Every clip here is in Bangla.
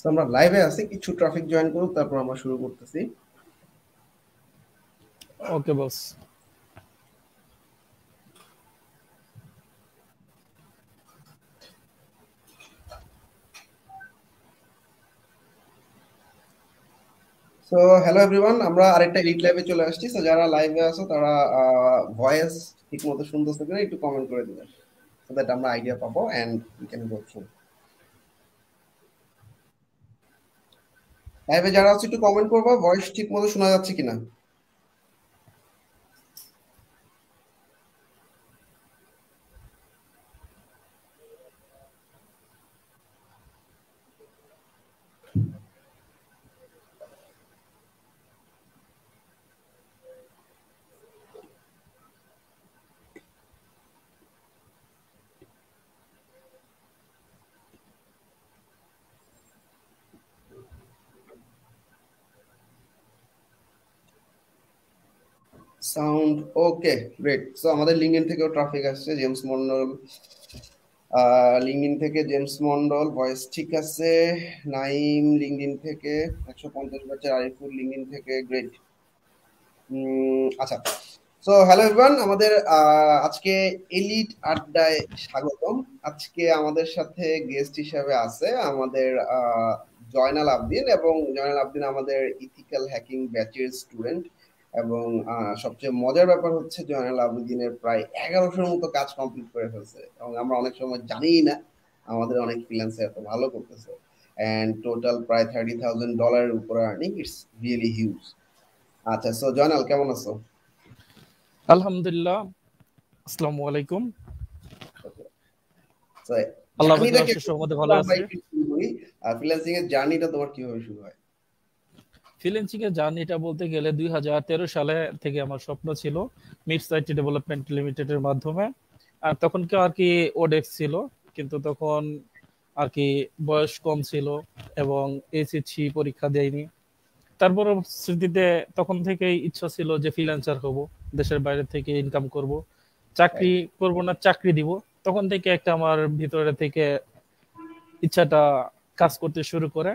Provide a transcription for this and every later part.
So, আমরা লাইভে আছি, কিছু ট্রাফিক জয়েন করুক, তারপর আমরা শুরু করতেছি। ওকে বস। সো হ্যালো এভরিওয়ান, আমরা আরেকটা এডিট লাইভে চলে আসছি। সো যারা লাইভে আছো তারা ভয়েস ঠিকমতো শুনতেছে কিনা একটু কমেন্ট করে দিবেন, সো দ্যাট আমরা আইডিয়া পাবো and we can go through. লাইভে যারা আছে একটু কমেন্ট করবা ভয়েস ঠিকমতো শোনা যাচ্ছে কিনা। সাউন্ড ওকে, গ্রেট। সো আমাদের লিঙ্কডইন থেকেও ট্রাফিক আসছে, জেমস মন্ডল লিঙ্কডইন থেকে, জেমস মন্ডল ভয়েস ঠিক আছে। নাইম লিঙ্কডইন থেকে, 150 ব্যাচের আরিফুল লিঙ্কডইন থেকে, গ্রেট। আচ্ছা, সো হ্যালো এভরিওয়ান, আমাদের আজকে এলিট আড্ডায় স্বাগতম। আজকে আমাদের সাথে গেস্ট হিসেবে আছে আমাদের জয়নাল আবদিন, এবং জয়নাল আবদিন আমাদের ইথিক্যাল হ্যাকিং ব্যাচের স্টুডেন্ট। এবং সবচেয়ে মজার ব্যাপার হচ্ছে জয়নাল আবদিনের প্রায় 1100-র মতো কাজ কমপ্লিট করে ফেলছে, এবং আমরা অনেক সময় জানিই না আমাদের অনেক ফ্রিল্যান্সার এত ভালো করতেছে। এন্ড টোটাল প্রায় $30,000 উপরে আর্নিং, ইটস রিয়েলি হিউজ। আচ্ছা, সো জয়নাল কেমন আছো? আলহামদুলিল্লাহ, আসসালামু আলাইকুম। আল্লাহ ভালো আছে। ফ্রিল্যান্সিং এর জার্নিটা তোমার কিভাবে শুরু হয়? ফ্রিল্যান্সিং এর জার্নিটা বলতে গেলে 2013 সালে থেকে আমার স্বপ্ন ছিল মিডস আইটি ডেভেলপমেন্ট লিমিটেডের মাধ্যমে। আর তখন কি আর কি ওডেক্স ছিল, কিন্তু তখন আর কি বয়স কম ছিল এবং এসএসসি পরীক্ষা দেয়নি। তারপর স্মৃতিতে তখন থেকেই ইচ্ছা ছিল যে ফ্রিল্যান্সার হব, দেশের বাইরে থেকে ইনকাম করব, চাকরি করব না চাকরি দিব। তখন থেকে একটা আমার ভিতরে থেকে ইচ্ছাটা কাজ করতে শুরু করে।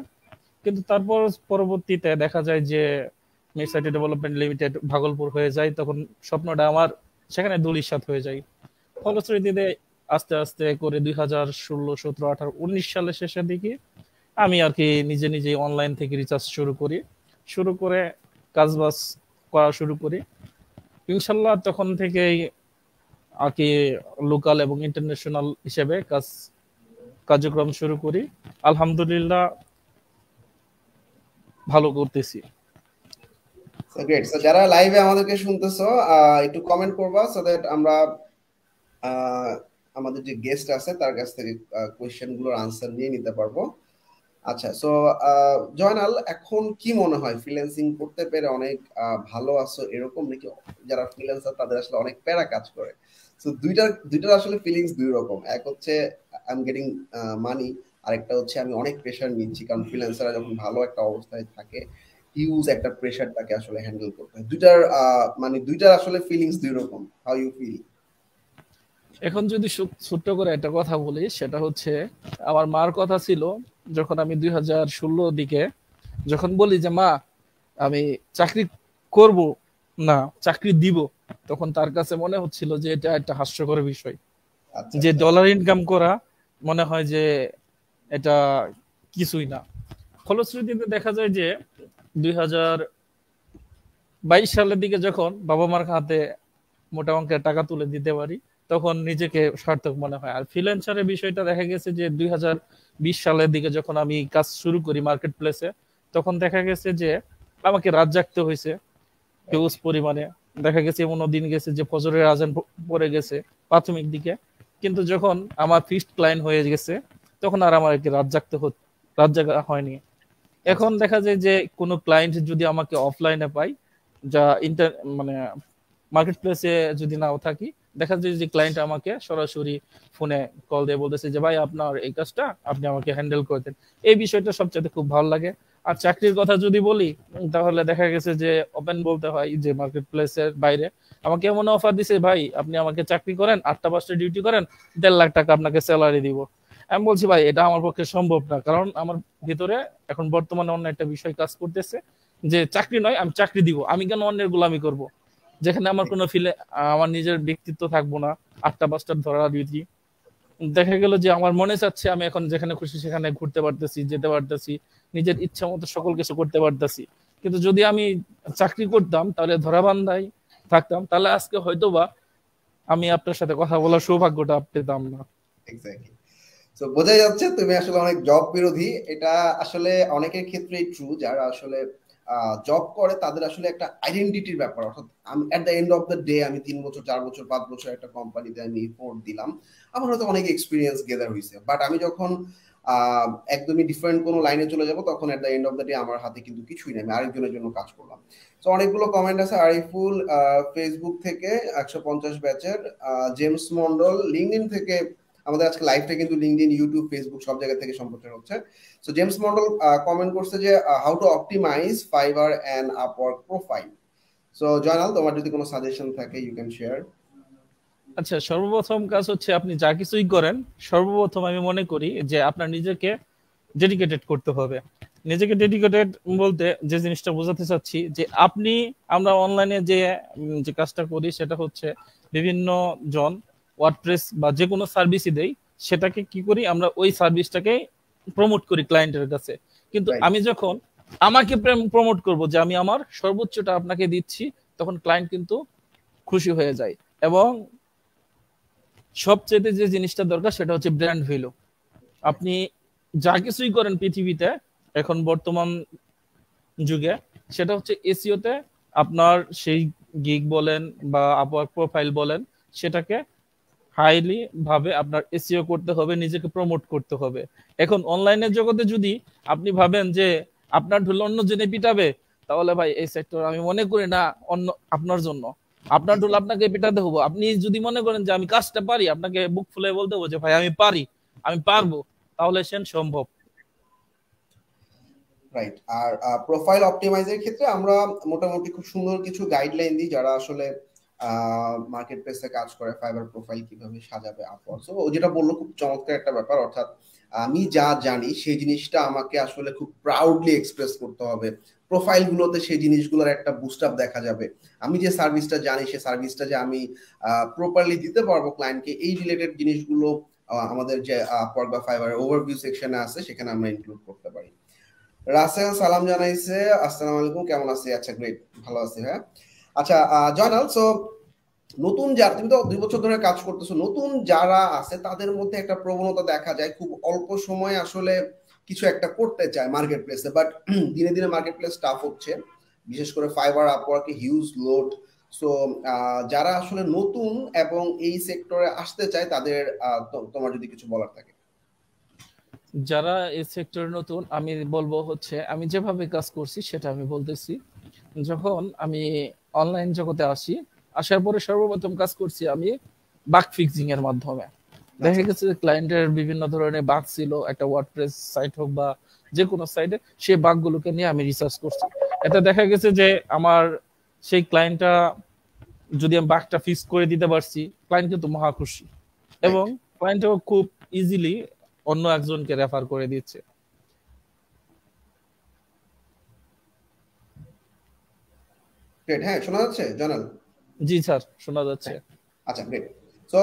কিন্তু তারপর পরবর্তীতে দেখা যায় যে midst IT development limited Bhagalpur হয়ে যায়, তখন স্বপ্নটা আমার সেখানে ধূলিসাৎ হয়ে যায়। ফলশ্রুতিতে আস্তে আস্তে করে 2016, 17, 18, 19 সালের শেষের দিকে আমি আর কি নিজে নিজে অনলাইন থেকে রিসার্চ শুরু করে কাজবাজ করা শুরু করি। ইনশাল্লাহ তখন থেকেই আর কি লোকাল এবং ইন্টারন্যাশনাল হিসেবে কার্যক্রম শুরু করি। আলহামদুলিল্লাহ ভালো করতেছি। So great. সো যারা লাইভে আমাদেরকে শুনতেছো একটু কমেন্ট করবা, সো দ্যাট আমরা আমাদের যে গেস্ট আছে তার কাছ থেকে কোশ্চেন গুলোর আনসার নিয়ে নিতে পারবো। আচ্ছা, সো জয়নাল, এখন কি মনে হয় ফ্রিল্যান্সিং করতে পেরে অনেক ভালো আছো এরকম নাকি যারা ফ্রিল্যান্সার তাদের আসলে অনেক প্যারা কাজ করে? সো দুইটার আসলে ফিলিংস দুই রকম। এক হচ্ছে আই এম গেটিং মানি, আরেকটা হচ্ছে আমি অনেক প্রেশার নিচ্ছি, কারণ ফ্রিল্যান্সাররা যখন ভালো একটা অবস্থায় থাকে হিউজ একটা প্রেশার তাকে আসলে হ্যান্ডেল করতে হয়। দুইটার আসলে ফিলিংস দুই রকম। How you feel? এখন যদি ছোট্ট করে একটা কথা বলি, সেটা হচ্ছে আমার মার কথা ছিল যখন আমি 2016 দিকে যখন বলি যে মা আমি চাকরি করব না চাকরি দিব, তখন তার কাছে মনে হচ্ছিল যে এটা একটা হাস্যকর বিষয়, যে ডলার ইনকাম করা মনে হয় যে এটা কিছুই না। ফলশ্রুতিতে দেখা যায় যে 2022 সালের দিকে যখন বাবা মার হাতে মোটা অঙ্কের টাকা তুলে দিতে পারি, তখন নিজেকে সার্থক মনে হয়। আর ফ্রিল্যান্সারের বিষয়টা দেখা গেছে যে 2020 সালের দিকে যখন আমি কাজ শুরু করি মার্কেট প্লেসে, তখন দেখা গেছে যে আমাকে রাত জাগতে হয়েছে হিউজ পরিমাণে। দেখা গেছে এমনও দিন গেছে যে ফজরের আজান পড়ে গেছে প্রাথমিক দিকে, কিন্তু যখন আমার ফিক্সড ক্লায়েন্ট হয়ে গেছে তখন আর আমার রাত জাগা হয়নি। এখন দেখা যায় যে কোনো ক্লায়েন্ট যদি আমাকে অফলাইনে পাই, যা মানে মার্কেট প্লেসে যদি নাও থাকি, দেখা যায় যে ক্লায়েন্ট আমাকে সরাসরি ফোনে কল দিয়ে বলতেছে যে ভাই আপনার এই কাজটা আপনি আমাকে হ্যান্ডেল করে দেন। এই বিষয়টা সবচেয়ে খুব ভালো লাগে। আর চাকরির কথা যদি বলি, তাহলে দেখা গেছে যে ওপেন বলতে হয় যে মার্কেট প্লেসের বাইরে আমাকে এমন অফার দিছে, ভাই আপনি আমাকে চাকরি করেন, 8টা 5টা ডিউটি করেন, 1.5 লাখ টাকা আপনাকে স্যালারি দিব। আমি বলছি ভাই এটা আমার পক্ষে সম্ভব না, কারণ আমার ভিতরে এখন বর্তমানে অন্য একটা বিষয় কাজ করতেছে, যে চাকরি নয়, আমি চাকরি দিব, আমি কেন অন্যের গোলামি করব, যেখানে আমার কোনো ফিলে আমার নিজের ব্যক্তিত্ব থাকবো না, আটটা পাঁচটা ধরা ডিউটি। দেখা গেল যে আমার মনে চাচ্ছে আমি এখন যেখানে খুশি সেখানে ঘুরতে পারতেছি, যেতে পারতেছি, নিজের ইচ্ছা মতো সকল কিছু করতে পারতেছি। কিন্তু যদি আমি চাকরি করতাম তাহলে ধরাবান্ধাই থাকতাম, তাহলে আজকে হয়তোবা আমি আপনার সাথে কথা বলার সৌভাগ্যটা পেতাম না। এক্স্যাক্টলি। তো বোঝাই যাচ্ছে তুমি আসলে অনেক জব বিরোধী। এটা আসলে অনেকের ক্ষেত্রেই ট্রু, যারা আসলে জব করে তাদের আসলে একটা আইডেন্টিটির ব্যাপার। অর্থাৎ আমি at the end of the day আমি 3 বছর 4 বছর 5 বছর একটা কোম্পানিতে আমি এফোর্ট দিলাম, আমার হয়তো অনেক এক্সপিরিয়েন্স গেদার হয়েছে, বাট আমি যখন একদমই ডিফারেন্ট কোনো লাইনে চলে যাব তখন at the end of the day আমার হাতে কিন্তু কিছুই নেই, আমি আরেকজনের জন্য কাজ করলাম। তো অনেকগুলো কমেন্ট আছে আরিফুল ফেসবুক থেকে 150 ব্যাচের, জেমস মন্ডল লিঙ্কডইন থেকে, আমাদের আজকে লাইভটা কিন্তু লিঙ্কডইন, ইউটিউব, ফেসবুক সব জায়গা থেকে সম্প্রচার হচ্ছে। সো জেমস মন্ডল কমেন্ট করছে যে how to optimize Fiverr and Upwork profile. So Joynal, তোমার যদি কোনো সাজেশন থাকে ইউ ক্যান শেয়ার। আচ্ছা, সর্বপ্রথম কাজ হচ্ছে আপনি যা কিছুই করেন, সর্বপ্রথম আমি মনে করি যে আপনার নিজেকে ডেডিকেটেড করতে হবে। নিজেকে ডেডিকেটেড বলতে যে জিনিসটা বোঝাতে চাচ্ছি, যে আপনি, আমরা অনলাইনে যে যে কাজটা করি সেটা হচ্ছে বিভিন্ন জন ওয়ার্ডপ্রেস বা যে কোনো সার্ভিসই দেই, সেটাকে কি করি আমরা ওই সার্ভিসটাকে প্রমোট করি ক্লায়েন্টের কাছে। কিন্তু রাইট। আমি যখন আমাকে প্রমোট করব যে আমি আমার সর্বোচ্চটা আপনাকে দিচ্ছি, তখন ক্লায়েন্ট কিন্তু খুশি হয়ে যায়। এবং সবচেয়ে যে জিনিসটা দরকার সেটা হচ্ছে ব্র্যান্ড ভ্যালু। আপনি যা কিছুই করেন পৃথিবীতে এখন বর্তমান যুগে, সেটা হচ্ছে এসইওতে আপনার সেই গিগ বলেন বা আপওয়ার্ক প্রোফাইল বলেন, সেটাকে হাইলি ভাবে আপনার এসইও করতে হবে, নিজেকে প্রমোট করতে হবে। এখন অনলাইনের জগতে যদি আপনি ভাবেন যে আপনার ঢুল অন্য জনে পিটাবে, তাহলে ভাই এই সেক্টর আমি মনে করি না অন্য আপনার জন্য। আপনার ঢুল আপনাকে পিটাতে হবো। আপনি যদি মনে করেন যে আমি কাজটা পারি, আপনাকে বুক ফুলে বলতে হবো যে ভাই আমি পারি, আমি পারবো, তাহলে সেন সম্ভব। রাইট। আর প্রোফাইল অপটিমাইজের ক্ষেত্রে আমরা মোটামুটি খুব সুন্দর কিছু গাইডলাইন দিই, যারা আসলে মার্কেট প্লেসে কাজ করে ফাইবার প্রোফাইল কিভাবে সাজাবে আপওয়ার্ক। সো ও যেটা বললো খুব চমৎকার একটা ব্যাপার, অর্থাৎ আমি যা জানি সেই জিনিসটা আমাকে আসলে খুব প্রাউডলি এক্সপ্রেস করতে হবে। প্রোফাইল গুলোতে সেই জিনিসগুলোর একটা বুস্ট আপ দেখা যাবে। আমি যে সার্ভিসটা জানি সেই সার্ভিসটা যে আমি প্রপারলি দিতে পারবো ক্লায়েন্টকে, এই রিলেটেড জিনিসগুলো আমাদের যে আপওয়ার্ক বা ফাইবার ওভারভিউ সেকশনে আছে সেখানে আমরা ইনক্লুড করতে পারি। রাসেল সালাম জানাইছে, আসসালামু আলাইকুম, কেমন আছি? আচ্ছা গ্রেট, ভালো আছি। হ্যাঁ, আচ্ছা জয়নাল, সো নতুন যারা, তুমি তো 2 বছর ধরে কাজ করতেছো, নতুন যারা আছে তাদের মধ্যে একটা প্রবণতা দেখা যায় খুব অল্প সময়ে আসলে কিছু একটা করতে চায় মার্কেট প্লেসে, বাট দিনে দিনে মার্কেট প্লেস টাফ হচ্ছে, বিশেষ করে ফাইবার আপওয়ার্কে হিউজ লোড। সো যারা আসলে নতুন এবং এই সেক্টরে আসতে চায় তাদের তোমার যদি কিছু বলার থাকে। যারা এই সেক্টরে নতুন, আমি বলবো হচ্ছে আমি যেভাবে কাজ করছি সেটা আমি বলতেছি। যখন আমি অনলাইন জগতে আসি, আসার পরে সর্বপ্রথম কাজ করছি আমি বাগ ফিক্সিং এর মাধ্যমে। দেখা আচ্ছা। গেছে যে ক্লায়েন্টের বিভিন্ন ধরনের বাগ ছিল, একটা ওয়ার্ডপ্রেস সাইট হোক বা যে কোনো সাইটে, সেই বাগগুলোকে নিয়ে আমি রিসার্চ করছি। এটা দেখা গেছে যে আমার সেই ক্লায়েন্টটা, যদি আমি বাগটা ফিক্স করে দিতে পারছি, ক্লায়েন্ট কিন্তু মহা খুশি, এবং রাইট। ক্লায়েন্টও খুব ইজিলি অন্য একজনকে রেফার করে দিচ্ছে। গ্রেট। হ্যাঁ, শোনা যাচ্ছে জয়নাল? জি স্যার, শোনা যাচ্ছে। হ্যাঁ। আচ্ছা গ্রেট। সো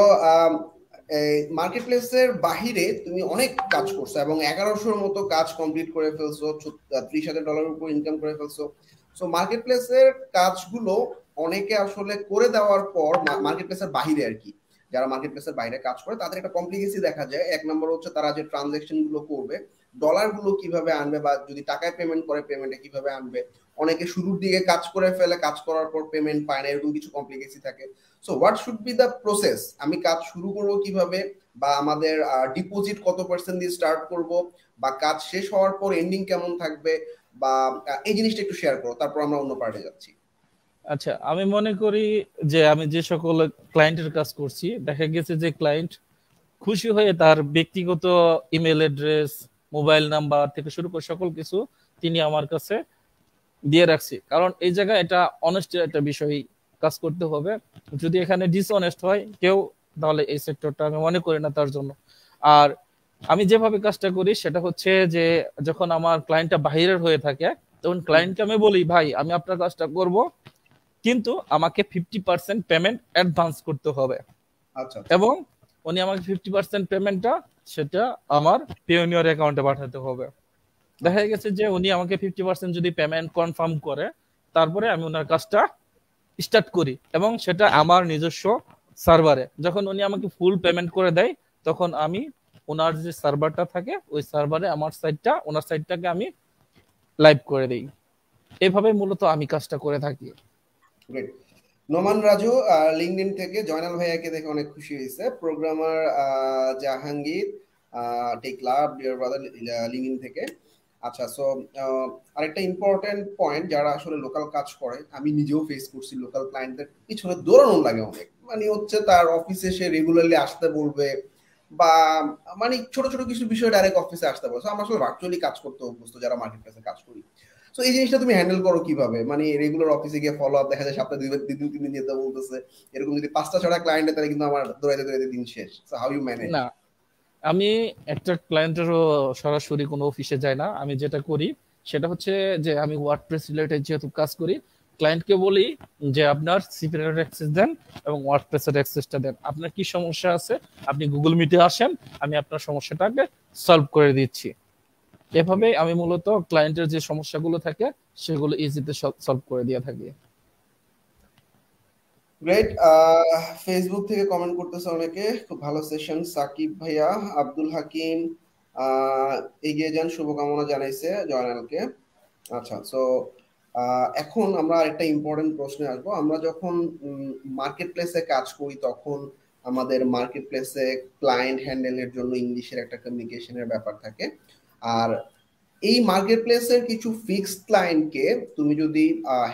মার্কেট প্লেসের বাহিরে তুমি অনেক কাজ করছো এবং 1100-র মতো কাজ কমপ্লিট করে ফেলছো, $30,000 উপর ইনকাম করে ফেলছো। সো মার্কেট প্লেসের কাজগুলো অনেকে আসলে করে দেওয়ার পর, মার্কেট প্লেসের বাহিরে আর কি, যারা মার্কেট প্লেসের বাইরে কাজ করে তাদের একটা কমপ্লিকেসি দেখা যায়। এক নম্বর হচ্ছে তারা যে ট্রানজাকশন গুলো করবে, ডলার গুলো কিভাবে আনবে, বা যদি টাকায় পেমেন্ট করে পেমেন্টে কিভাবে আনবে। অনেকে শুরুর দিকে কাজ করে ফেলে, কাজ করার পর পেমেন্ট পায় না, এরকম কিছু কমপ্লিকেসি থাকে। So what should be the process? আমি কাজ শুরু করব কিভাবে, বা আমাদের ডিপোজিট কত পার্সেন্ট দিয়ে স্টার্ট করব, বা কাজ শেষ হওয়ার পর এন্ডিং কেমন থাকবে, বা এই জিনিসটা একটু শেয়ার করো, তারপর আমরা অন্য পার্টে যাচ্ছি। আচ্ছা, আমি মনে করি যে আমি যে সকল ক্লায়েন্টের কাজ করছি, দেখা গেছে যে ক্লায়েন্ট খুশি হয়ে তার ব্যক্তিগত ইমেল অ্যাড্রেস, মোবাইল নাম্বার থেকে শুরু করে সকল কিছু তিনি আমার কাছে দিয়ে রাখছি। কারণ এই জায়গায় এটা অনেস্টের একটা বিষয় কাজ করতে হবে। যদি এখানে ডিসঅনেস্ট হয় কেউ, তাহলে এই সেক্টরটা আমি মনে করি না তার জন্য। আর আমি যেভাবে কাজটা করি সেটা হচ্ছে যে যখন আমার ক্লায়েন্টটা বাইরের হয়ে থাকে তখন ক্লায়েন্টকে আমি বলি, ভাই আমি আপনার কাজটা করব, কিন্তু আমাকে 50% পেমেন্ট অ্যাডভান্স করতে হবে। আচ্ছা আচ্ছা। এবং উনি আমাকে 50% পেমেন্টটা সেটা আমার পিওনিয়র অ্যাকাউন্টে পাঠাতে হবে। দেখা আচ্ছা গেছে যে উনি আমাকে 50% যদি পেমেন্ট কনফার্ম করে, তারপরে আমি ওনার কাজটা স্টার্ট করি এবং সেটা আমার নিজস্ব সার্ভারে। যখন উনি আমাকে ফুল পেমেন্ট করে দেয় তখন আমি ওনার যে সার্ভারটা থাকে ওই সার্ভারে আমার সাইটটা, ওনার সাইটটাকে আমি লাইভ করে দিই। এভাবে মূলত আমি কাজটা করে থাকি। গ্রেট। নোমান রাজু লিঙ্কডইন থেকে জয়নাল ভাইয়াকে দেখে অনেক খুশি হয়েছে। প্রোগ্রামার জাহাঙ্গীর টেক লাভ ডিয়ার ব্রাদার লিঙ্কডইন থেকে। আচ্ছা, সো আরেকটা ইম্পর্টেন্ট পয়েন্ট, যারা আসলে লোকাল কাজ করে, আমি নিজেও ফেস করছি, লোকাল ক্লায়েন্টদের পিছনে দৌড়ানো লাগে অনেক। মানে হচ্ছে তার অফিসে সে রেগুলারলি আসতে বলবে, বা মানে ছোট ছোট কিছু বিষয় ডাইরেক্ট অফিসে আসতে বলছে। আমরা আসলে ভার্চুয়ালি কাজ করতে অভ্যস্ত যারা মার্কেট প্লেসে কাজ করি। তো এই জিনিসটা তুমি হ্যান্ডেল করো কিভাবে? মানে রেগুলার অফিসে গিয়ে ফলো আপ, দেখা যায় সপ্তাহে দুই দিন তিন দিন যেতে বলতেছে, এরকম যদি 5টা 6টা ক্লায়েন্ট, তাহলে কিন্তু আমার দৌড়াইতে দৌড়াইতে দিন শেষ। So how you manage? না, আমি একটা ক্লায়েন্টেরও সরাসরি কোনো অফিসে যাই না। আমি যেটা করি সেটা হচ্ছে যে আমি ওয়ার্ডপ্রেস রিলেটেড যেহেতু কাজ করি, ক্লায়েন্টকে বলি যে আপনার সিপিআর অ্যাক্সেস দেন এবং ওয়ার্ডপ্রেসের অ্যাক্সেসটা দেন। আপনার কি সমস্যা আছে আপনি গুগল মিটে আসেন, আমি আপনার সমস্যাটাকে সলভ করে দিচ্ছি। এভাবেই আমি মূলত ক্লায়েন্টের যে সমস্যাগুলো থাকে সেগুলো ইজিতে সলভ করে দিয়ে থাকি। গ্রেট। ফেসবুক থেকে কমেন্ট করতেছে অনেকে, খুব ভালো সেশন সাকিব ভাইয়া। আব্দুল হাকিম এগিয়ে যান শুভকামনা জানাইছে জয়নালকে। আচ্ছা, সো এখন আমরা আরেকটা ইম্পর্টেন্ট প্রশ্নে আসবো। আমরা যখন মার্কেট প্লেসে কাজ করি তখন আমাদের মার্কেট প্লেসে ক্লায়েন্ট হ্যান্ডেলের জন্য ইংলিশের একটা কমিউনিকেশনের ব্যাপার থাকে। আর এই মার্কেট প্লেসের কিছু ফিক্সড ক্লায়েন্টকে তুমি যদি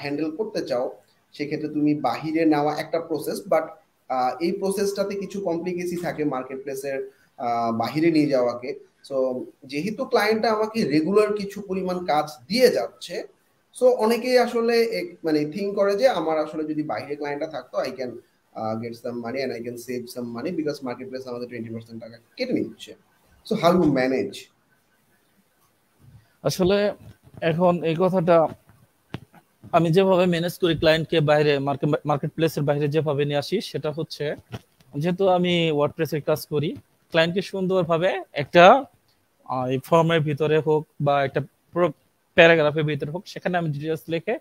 হ্যান্ডেল করতে চাও, সেক্ষেত্রে তুমি বাহিরে নেওয়া একটা প্রসেস, বাট এই প্রসেসটাতে কিছু কমপ্লিকেসি থাকে মার্কেট প্লেসের বাহিরে নিয়ে যাওয়াকে। সো যেহেতু ক্লায়েন্টটা আমাকে রেগুলার কিছু পরিমাণ কাজ দিয়ে যাচ্ছে, সো অনেকেই আসলে মানে থিঙ্ক করে যে আমার আসলে যদি বাইরে ক্লায়েন্টটা থাকতো, I can get some money and I can save some money, because market place আমাদের 20% টাকা কেটে নিচ্ছে। So how you manage? আসলে এখন এই কথাটা আমি যেভাবে ম্যানেজ করি ক্লায়েন্টকে বাইরে মার্কেট প্লেসের বাইরে যেভাবে নিয়ে আসি সেটা হচ্ছে, যেহেতু আমি ওয়ার্ডপ্রেসের কাজ করি, ক্লায়েন্টকে সুন্দরভাবে একটা ফর্মের ভিতরে হোক বা একটা প্যারাগ্রাফের ভিতরে হোক, সেখানে আমি ডিটেলস লিখে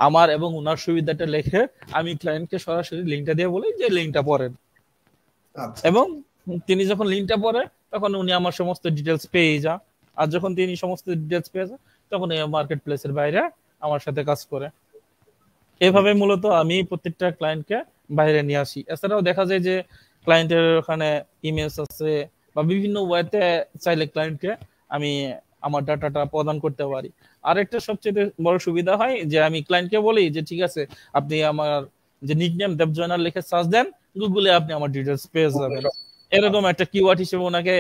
আমার এবং ওনার সুবিধাটা লিখে আমি ক্লায়েন্টকে সরাসরি লিঙ্কটা দিয়ে বলি যে লিঙ্কটা পড়েন। আচ্ছা এবং তিনি যখন লিঙ্কটা পড়ে তখন উনি আমার সমস্ত ডিটেলস পেয়ে যান। আর যখন তিনি সমস্ত ডিটেলস পেয়ে যান তখন এই মার্কেট প্লেসের বাইরে আমার সাথে কাজ করে। এভাবে মূলত আমি প্রত্যেকটা ক্লায়েন্টকে বাইরে নিয়ে আসি। এছাড়াও দেখা যায় যে ক্লায়েন্টের ওখানে ইমেজ আছে বা বিভিন্ন ওয়েতে চাইলে ক্লায়েন্টকে আমি আমার ডাটাটা প্রদান করতে পারি। আরেকটা সবচেয়ে বড় সুবিধা হয় যে আমি ক্লায়েন্টকে বলি যে ঠিক আছে, আপনি আমার যে নিকনেম দেবজয়নাল লিখে সার্চ দেন গুগলে, আপনি আমার ডিটেলস পেয়ে যাবেন। এরকম একটা কিওয়ার্ড হিসেবে ওনাকে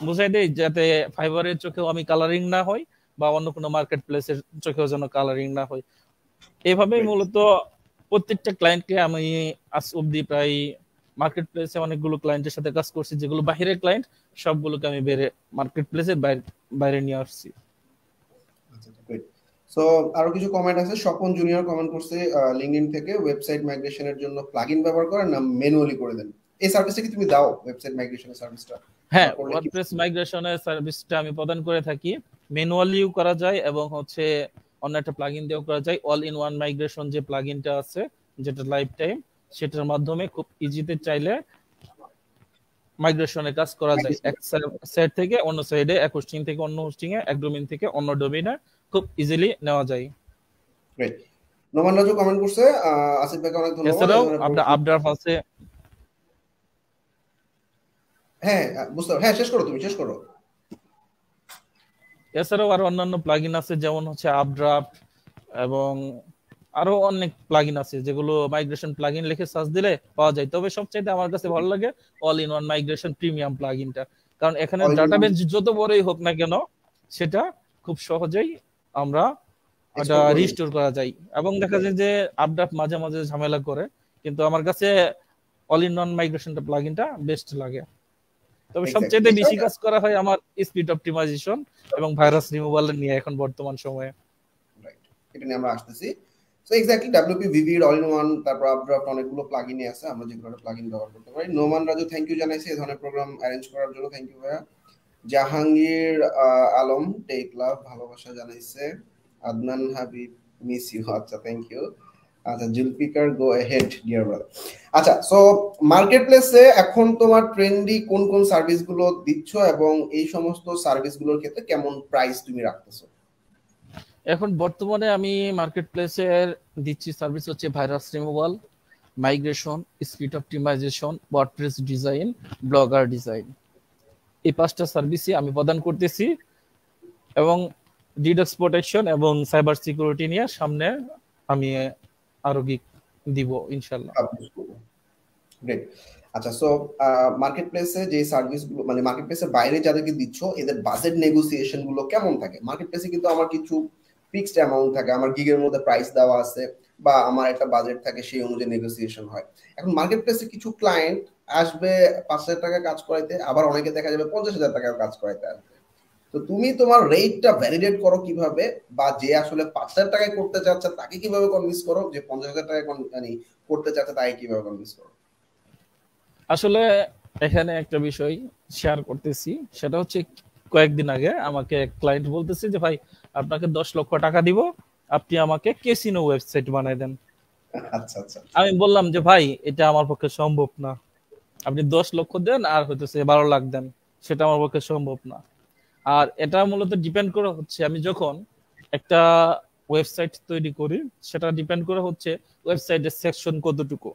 বুঝাই দেই, যাতে ফাইবারের চোখেও আমি কালারিং না হই বা অন্য কোনো মার্কেট প্লেসের চোখেও যেন কালারিং না হয়। এভাবেই মূলত প্রত্যেকটা ক্লায়েন্টকে আমি আজ অব্দি প্রায় মার্কেট প্লেসে অনেকগুলো ক্লায়েন্টের সাথে কাজ করছি, যেগুলো বাহিরের ক্লায়েন্ট সবগুলোকে আমি মার্কেট প্লেসের বাইরে নিয়ে আসছি। সো আরো কিছু কমেন্ট আছে। স্বপন জুনিয়র কমেন্ট করছে লিঙ্কডইন থেকে, ওয়েবসাইট মাইগ্রেশনের জন্য প্লাগইন ব্যবহার করেন না ম্যানুয়ালি করে দেন? এই সার্ভিসটা কি তুমি দাও, ওয়েবসাইট মাইগ্রেশনের সার্ভিসটা? হ্যাঁ, ওয়ার্ডপ্রেস মাইগ্রেশনের সার্ভিসটা আমি প্রদান করে থাকি। ম্যানুয়ালিও করা যায় এবং হচ্ছে অন্য একটা প্লাগইন দিয়েও করা যায়। অল ইন ওয়ান মাইগ্রেশন যে প্লাগইনটা আছে, যেটা লাইফ টাইম, সেটার মাধ্যমে খুব ইজিতে চাইলে মাইগ্রেশনের কাজ করা যায়। এক সাইট থেকে অন্য সাইডে, এক হোস্টিং থেকে অন্য হোস্টিং এ, এক ডোমেইন থেকে অন্য ডোমেইনে খুব ইজিলি নেওয়া যায়। গ্রেট। নোমান রাজু কমেন্ট করছে, আসিফ ভাইকে অনেক ধন্যবাদ। এছাড়াও আপনার আপড্রাফট আছে। হ্যাঁ বুঝতে হ্যাঁ, শেষ করো, তুমি শেষ করো। এছাড়াও আরো অন্যান্য প্লাগইন আছে, যেমন হচ্ছে আপড্রাফট এবং আরো অনেক প্লাগইন আছে যেগুলো মাইগ্রেশন প্লাগইন লিখে সার্চ দিলে পাওয়া যায়। তবে সবচেয়ে আমার কাছে ভালো লাগে all in one migration premium প্লাগইনটা, কারণ এখানে ডাটাবেস যত বড়ই হোক না কেন সেটা খুব সহজেই আমরা এটা রিস্টোর করা যায়। এবং দেখা যায় যে আপডেট মাঝে মাঝে ঝামেলা করে, কিন্তু আমার কাছে অল ইন ওয়ান মাইগ্রেশনটা প্লাগইনটা বেস্ট লাগে। তবে এক্স্যাক্টলি সবচেয়ে বেশি কাজ করা হয় আমার স্পিড অপটিমাইজেশন এবং ভাইরাস রিমুভাল নিয়ে এখন বর্তমান সময়ে। রাইট, এটা নিয়ে আমরা আসতেছি। সো এক্স্যাক্টলি ডাব্লিউপি ভিভির অল ইন ওয়ান, তারপর আপড্রাফট অনেকগুলো প্লাগইনই আছে, আমরা যেগুলো প্লাগইন ব্যবহার করতে পারি। নোমান রাজু থ্যাংক ইউ জানাইছি এই ধরনের প্রোগ্রাম অ্যারেঞ্জ করার জন্য, থ্যাংক ইউ ভাইয়া। জাহাঙ্গীর আলম টেক লাভ ভালোবাসা জানাইছে। আদনান হাবিব মিস ইউ, আচ্ছা থ্যাংক ইউ। আচ্ছা জুলফিকার গো হেড ডিয়ার ব্রাদার। আচ্ছা সো মার্কেট প্লেসে এখন তোমার ট্রেন্ডি কোন কোন সার্ভিসগুলো দিচ্ছ এবং এই সমস্ত সার্ভিসগুলোর ক্ষেত্রে কেমন প্রাইস তুমি রাখতেছো? এখন বর্তমানে আমি মার্কেট প্লেসের দিচ্ছি সার্ভিস হচ্ছে virus removal, migration, speed optimization, WordPress design, blogger design. এই 5টা সার্ভিসই আমি প্রদান করতেছি এবং ডিডক্স প্রোটেকশন এবং সাইবার সিকিউরিটি নিয়ে সামনে আমি আরো দিব ইনশাআল্লাহ। গ্রেট। আচ্ছা সো মার্কেট প্লেসে যে সার্ভিসগুলো মানে মার্কেট প্লেসের বাইরে যাদেরকে দিচ্ছ এদের বাজেট নেগোসিয়েশন গুলো কেমন থাকে? মার্কেট প্লেসে কিন্তু আমার কিছু ফিক্সড অ্যামাউন্ট থাকে, আমার গিগের মধ্যে প্রাইস দেওয়া আছে বা আমার একটা বাজেট থাকে, সেই অনুযায়ী নেগোসিয়েশন হয়। এখন মার্কেট প্লেসে কিছু ক্লায়েন্ট আসবে 5,000 টাকা কাজ করাইতে, আবার অনেকে দেখা যাবে 50,000 টাকা কাজ করাইতে আসবে। তো তুমি তোমার রেটটা ভ্যালিডেট করো কিভাবে, বা যে আসলে 5,000 টাকায় করতে চাচ্ছে তাকে কিভাবে কনভিন্স করো, যে 50,000 টাকায় মানে করতে চাচ্ছে তাকে কিভাবে কনভিন্স করো? আসলে এখানে একটা বিষয় শেয়ার করতেছি, সেটা হচ্ছে কয়েকদিন আগে আমাকে ক্লায়েন্ট বলতেছে যে ভাই আপনাকে 10 লক্ষ টাকা দিব, আপনি আমাকে ক্যাসিনো ওয়েবসাইট বানাই দেন। আচ্ছা আচ্ছা, আমি বললাম যে ভাই এটা আমার পক্ষে সম্ভব না, আপনি 10 লক্ষ দেন আর হইতেছে 12 লাখ দেন, সেটা আমার পক্ষে সম্ভব না। আর এটা মূলত ডিপেন্ড করে হচ্ছে আমি যখন একটা ওয়েবসাইট তৈরি করি সেটা ডিপেন্ড করে হচ্ছে ওয়েবসাইটের সেকশন কতটুকু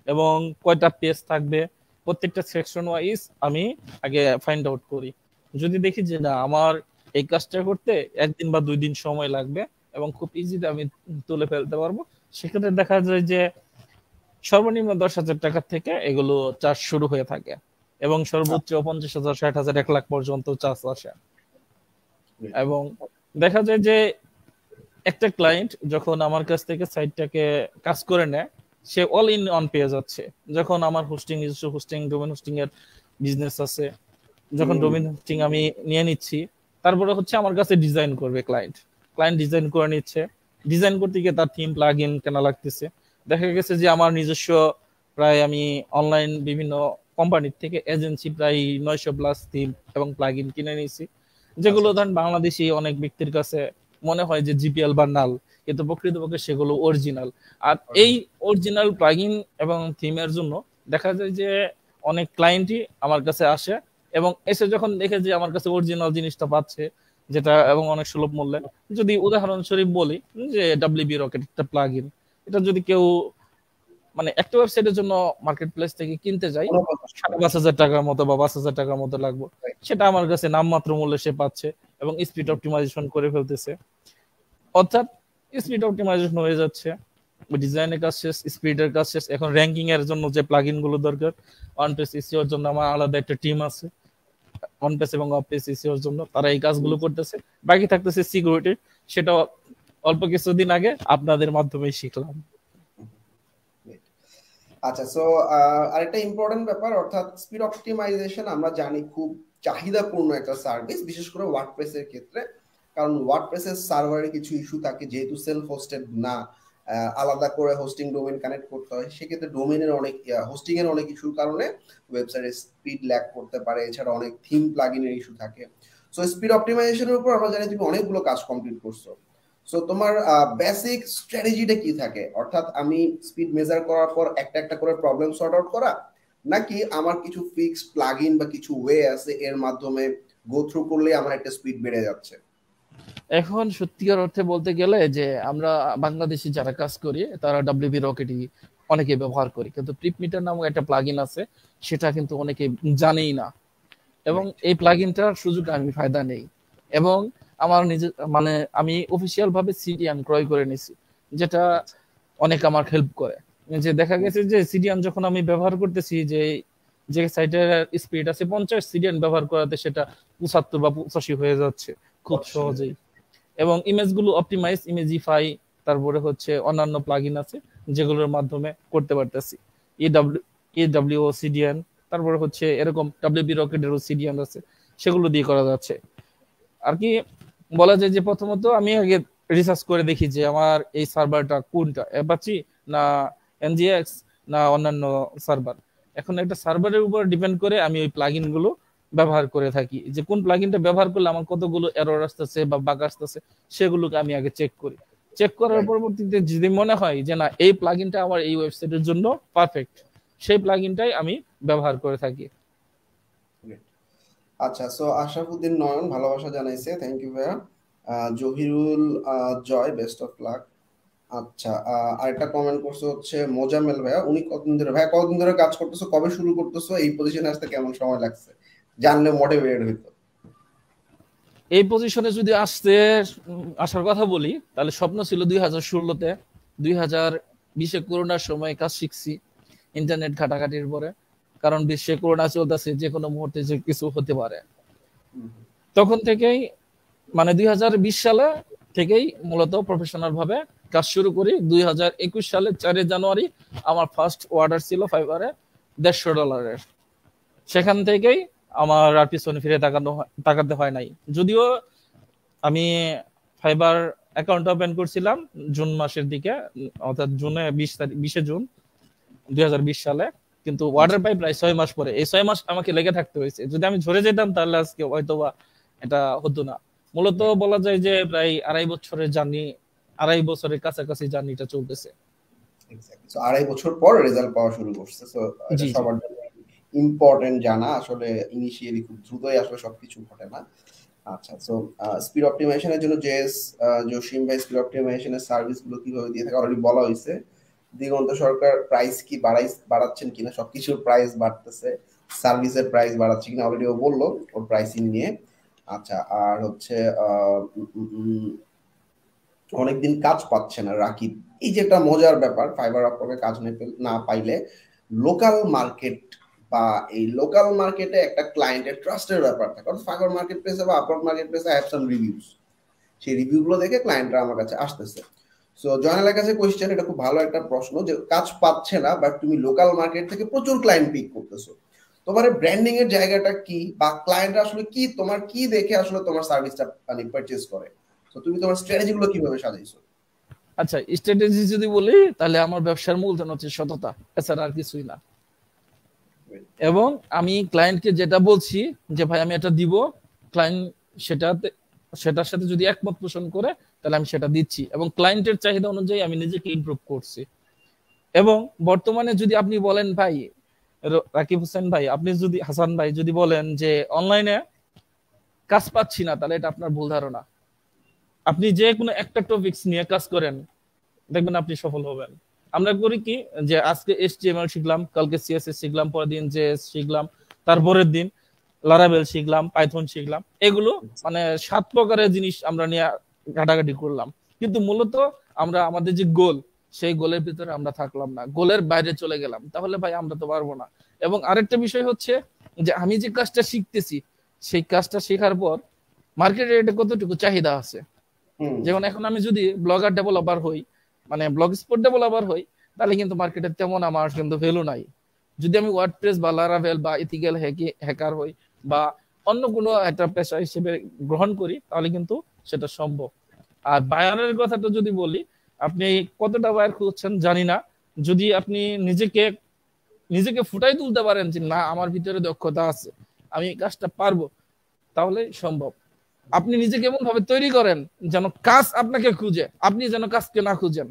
এবং কয়টা পেজ থাকবে, প্রত্যেকটা সেকশন ওয়াইজ আমি আগে ফাইন্ড আউট করি। যদি দেখি যে না আমার এই কাজটা করতে 1 দিন বা 2 দিন সময় লাগবে এবং খুব ইজিতে আমি তুলে ফেলতে পারবো, সেক্ষেত্রে দেখা যায় যে সর্বনিম্ন 10,000 টাকা থেকে এগুলো চার্জ শুরু হয়ে থাকে এবং সর্বোচ্চ 50,000, 60,000, 1 লাখ পর্যন্ত চার্জ আসে। এবং দেখা যায় যে একটা ক্লায়েন্ট যখন আমার কাছ থেকে সাইটটাকে কাজ করে নেয় সে অল ইন অন পেয়ে যাচ্ছে। যখন আমার হোস্টিং ডোমেন হোস্টিং এর বিজনেস আছে, যখন ডোমেন হোস্টিং আমি নিয়ে নিচ্ছি, তারপরে হচ্ছে আমার কাছে ডিজাইন করবে ক্লায়েন্ট ডিজাইন করে নিচ্ছে। ডিজাইন করতে গিয়ে তার থিম প্লাগ ইন কেনা লাগতেছে। দেখা গেছে যে আমার নিজস্ব প্রায় আমি অনলাইন বিভিন্ন কোম্পানির থেকে এজেন্সি প্রায় 900+ থিম এবং প্লাগ ইন কিনে নিয়েছি, যেগুলো ধরেন বাংলাদেশি অনেক ব্যক্তির কাছে মনে হয় যে জিপিএল বা নাল, কিন্তু প্রকৃতপক্ষে সেগুলো অরিজিনাল। আর এই অরিজিনাল প্লাগইন এবং থিমের জন্য দেখা যায় যে অনেক ক্লায়েন্টই আমার কাছে আসে এবং এসে যখন দেখে যে আমার কাছে অরিজিনাল জিনিসটা পাচ্ছে যেটা এবং অনেক সুলভ মূল্যে। যদি উদাহরণস্বরূপ বলি যে ডাব্লিউবি রকেট একটা প্লাগইন, এটা যদি কেউ মানে একটা ওয়েবসাইটের জন্য মার্কেট প্লেস থেকে কিনতে যাই 5,500 টাকার মতো বা 5,000 টাকার মতো লাগবে, সেটা আমার কাছে নামমাত্র মূল্যে সে পাচ্ছে এবং স্পিড অপটিমাইজেশন করে ফেলতেছে। অর্থাৎ স্পিড অপটিমাইজেশন হয়ে যাচ্ছে, ডিজাইনের কাজ শেষ, স্পিডের কাজ শেষ। এখন র্যাঙ্কিং এর জন্য যে প্লাগইন গুলো দরকার, অন পেজ এসইওর জন্য আমার আলাদা একটা টিম আছে, অন পেজ এবং অফ পেজ এসইওর জন্য তারা এই কাজগুলো করতেছে। বাকি থাকতেছে সিকিউরিটি, সেটা অল্প কিছুদিন আগে আপনাদের মাধ্যমে শিখলাম। আচ্ছা সো আরেকটা ইম্পর্টেন্ট ব্যাপার, অর্থাৎ স্পিড অপটিমাইজেশন আমরা জানি খুব চাহিদাপূর্ণ একটা সার্ভিস, বিশেষ করে ওয়ার্ডপ্রেসের ক্ষেত্রে। কারণ ওয়ার্ডপ্রেসের সার্ভারে কিছু ইস্যু থাকে, যেহেতু সেলফ হোস্টেড না, আলাদা করে হোস্টিং ডোমেন কানেক্ট করতে হয়, সেক্ষেত্রে ডোমেনের অনেক হোস্টিং এর অনেক ইস্যুর কারণে ওয়েবসাইটের স্পিড ল্যাগ করতে পারে। এছাড়া অনেক থিম প্লাগইনের ইস্যু থাকে। সো স্পিড অপটিমাইজেশনের উপর আমরা জানি তুমি অনেকগুলো কাজ কমপ্লিট করছো। সো তোমার বেসিক স্ট্র্যাটেজিটা কি থাকে? অর্থাৎ আমি স্পিড মেজার করার পর একটা একটা করে প্রবলেম সর্ট আউট করা, নাকি আমার কিছু ফিক্সড প্লাগইন বা কিছু ওয়ে আছে এর মাধ্যমে গো থ্রু করলে আমার একটা স্পিড বেড়ে যাচ্ছে? এখন সত্যিকার অর্থে বলতে গেলে যে আমরা বাংলাদেশি যারা কাজ করি তারা ডাব্লিউবি রকেটই অনেকে ব্যবহার করি, কিন্তু প্রিপমিটার নামক একটা প্লাগইন আছে, সেটা কিন্তু অনেকে জানেই না এবং এই প্লাগইনটার সুযোগ আমি ফায়দা নেই। এবং আমার নিজে মানে আমি অফিসিয়াল ভাবে সিডিএন ক্রয় করে নিছি, যেটা অনেক আমার হেল্প করে। যে দেখা গেছে যে সিডিএন যখন আমি ব্যবহার করতেছি, যে সাইটের স্পিড আছে 50, সিডিএন ব্যবহার করাতে সেটা 75 বা 85 হয়ে যাচ্ছে খুব সহজেই। এবং ইমেজগুলো অপটিমাইজ, ইমেজিফাই, তারপরে হচ্ছে অন্যান্য প্লাগইন আছে যেগুলোর মাধ্যমে করতে পারতেছি। এডব্লিউ সিডিএন, তারপর হচ্ছে এরকম ডাব্লিউপি রকেটেরও সিডিএম আছে, সেগুলো দিয়ে করা যাচ্ছে আর কি। বলা যায় যে প্রথমত আমি আগে রিসার্চ করে দেখি যে আমার এই সার্ভারটা কোনটা, অ্যাপাচি না এনজিএক্স না অন্যান্য সার্ভার। এখন একটা সার্ভারের উপর ডিপেন্ড করে আমি ওই প্লাগইন গুলো ব্যবহার করে থাকি, যে কোন প্লাগইনটা ব্যবহার করলে আমার কতগুলো এরর আসতেছে বা বাগ আসতেছে, সেগুলোকে আমি আগে চেক করি। চেক করার পরবর্তীতে যদি মনে হয় যে না এই প্লাগইনটা আমার এই ওয়েবসাইটের জন্য পারফেক্ট, সেই প্লাগইনটাই আমি ব্যবহার করে থাকি। আচ্ছা, সো আশরাফুদ্দিন নয়ন ভালোবাসা জানাইছে, থ্যাংক ইউ ভাইয়া। জহিরুল জয়, বেস্ট অফ লাক। আচ্ছা, আরেকটা কমেন্ট করছে হচ্ছে মোজামেল ভাইয়া, উনি কতদিন ধরে, ভাইয়া কতদিন ধরে কাজ করতেছো, কবে শুরু করতেছো, এই পজিশনে আসতে কেমন সময় লাগছে, জানলে মোটিভেটেড হইতো। এই পজিশনে যদি আসার কথা বলি, তাহলে স্বপ্ন ছিল 2016-তে, 2020-এ করোনার সময় কাজ শিখছি ইন্টারনেট ঘাটাঘাটির পরে, কারণ বিশ্বে করোনা চলতেছে, যে কোনো মুহূর্তে যে কিছু হতে পারে। তখন থেকেই মানে 2020 সালে থেকেই মূলত প্রফেশনাল ভাবে কাজ শুরু করি। 2021 সালে 4 জানুয়ারি আমার ফার্স্ট অর্ডার ছিল ফাইবারে $150। সেখান থেকেই আমার আর পিছনে ফিরে তাকাতে হয় নাই। যদিও আমি ফাইবার অ্যাকাউন্ট ওপেন করছিলাম জুন মাসের দিকে, অর্থাৎ জুনে 20 জুন 2020 সালে, কিন্তু অর্ডার পাই প্রায় 6 মাস পরে। এই 6 মাস আমাকে লেগে থাকতে হয়েছে। যদি আমি ঝরে যেতাম তাহলে আজকে হয়তোবা এটা হতো না। মূলত বলা যায় যে প্রায় 2.5 বছরের জার্নি, 2.5 বছরের কাছাকাছি জার্নিটা চলতেছে। সো 2.5 বছর পর রেজাল্ট পাওয়া শুরু করছে, সো এটা জি জি। সবার জন্য ইম্পর্টেন্ট জানা। আসলে ইনিশিয়ালি খুব দ্রুতই আসলে সবকিছু ঘটে না। আচ্ছা, সো স্পিড অপটিমাইজেশনের জন্য জেএস জসিম ভাই, স্পিড অপটিমাইজেশনের সার্ভিস গুলো কিভাবে দিয়ে থাকে অলরেডি বলা হয়েছে। দিগন্ত সরকার প্রাইস কি বাড়াচ্ছেন কিনা, সবকিছুর প্রাইস বাড়তেছে, সার্ভিসের প্রাইস বাড়াচ্ছে কিনা অলরেডি ও বললো ওর প্রাইসিং নিয়ে। আচ্ছা, আর হচ্ছে অনেকদিন কাজ পাচ্ছে না রাকিব, এই যে একটা মজার ব্যাপার, ফাইবার অপটিকে কাজ না পাইলে লোকাল মার্কেট বা এই লোকাল মার্কেটে একটা ক্লায়েন্টের ট্রাস্টের ব্যাপার থাকে। অর্থাৎ ফাইবার মার্কেট প্লেসে বা আপওয়ার্ক মার্কেট প্লেসে আই হ্যাভ সাম রিভিউজ, সেই রিভিউগুলো দেখে ক্লায়েন্টরা আমার কাছে আসতেছে। সো জয়নালের কাছে কোয়েশ্চেন, এটা খুব ভালো একটা প্রশ্ন, যে কাজ পাচ্ছে না বাট তুমি লোকাল মার্কেট থেকে প্রচুর ক্লায়েন্ট পিক করতেছো, তোমার ব্র্যান্ডিং এর জায়গাটা কি, বা ক্লায়েন্টরা আসলে কি তোমার কি দেখে আসলে তোমার সার্ভিসটা মানে পারচেজ করে, তো তুমি তোমার স্ট্র্যাটেজি গুলো কিভাবে সাজাইছো? আচ্ছা, স্ট্র্যাটেজি যদি বলি তাহলে আমার ব্যবসার মূলধন হচ্ছে সততা, এছাড়া আর কিছুই না। এবং আমি ক্লায়েন্টকে যেটা বলছি যে ভাই আমি এটা দিব, ক্লায়েন্ট সেটার সাথে যদি একমত পোষণ করে তাহলে আমি সেটা দিচ্ছি, এবং ক্লায়েন্টের চাহিদা অনুযায়ী আমি নিজেকে ইমপ্রুভ করছি। এবং বর্তমানে যদি আপনি বলেন ভাই রাকিব হোসেন ভাই, আপনি যদি হাসান ভাই যদি বলেন যে অনলাইনে কাজ পাচ্ছি না, তাহলে এটা আপনার ভুল ধারণা। আপনি যে কোনো একটা টপিকস নিয়ে কাজ করেন, দেখবেন আপনি সফল হবেন। আমরা করি কি, যে আজকে HTML শিখলাম, কালকে CSS শিখলাম, পরের দিন JS শিখলাম, তারপরের দিন লারাভেল শিখলাম, পাইথন শিখলাম, এগুলো মানে 7 প্রকারের জিনিস আমরা নিয়ে ঘাটাঘাটি করলাম। কিন্তু মূলত আমরা আমাদের যে গোল, সেই গোলের ভিতরে আমরা থাকলাম না, গোলের বাইরে চলে গেলাম, তাহলে ভাই আমরা তো পারবো না। এবং আরেকটা বিষয় হচ্ছে যে আমি যে কাজটা শিখতেছি, সেই কাজটা শেখার পর মার্কেটে এটা কতটুকু চাহিদা আছে। যেমন এখন আমি যদি ব্লগার ডেভেলপার হই, মানে ব্লগ স্পট ডেভেলপার হই, তাহলে কিন্তু মার্কেটে তেমন আমার কিন্তু ভ্যালু নাই। যদি আমি ওয়ার্ডপ্রেস বা লারাভেল বা ইথিক্যাল হ্যাকার হই বা অন্য কোনো একটা পেশা হিসেবে গ্রহণ করি, তাহলে কিন্তু সেটা সম্ভব। আর বায়ারের কথাটা যদি বলি, আপনি কতটা বায়ার খুঁজছেন জানি না, যদি আপনি নিজেকে ফুটাই তুলতে পারেন যে না আমার ভিতরে দক্ষতা আছে, আমি কাজটা পারবো, তাহলে সম্ভব। আপনি নিজেকে এমন ভাবে তৈরি করেন যেন কাজ আপনাকে খুঁজে, আপনি যেন কাজকে না খুঁজেন,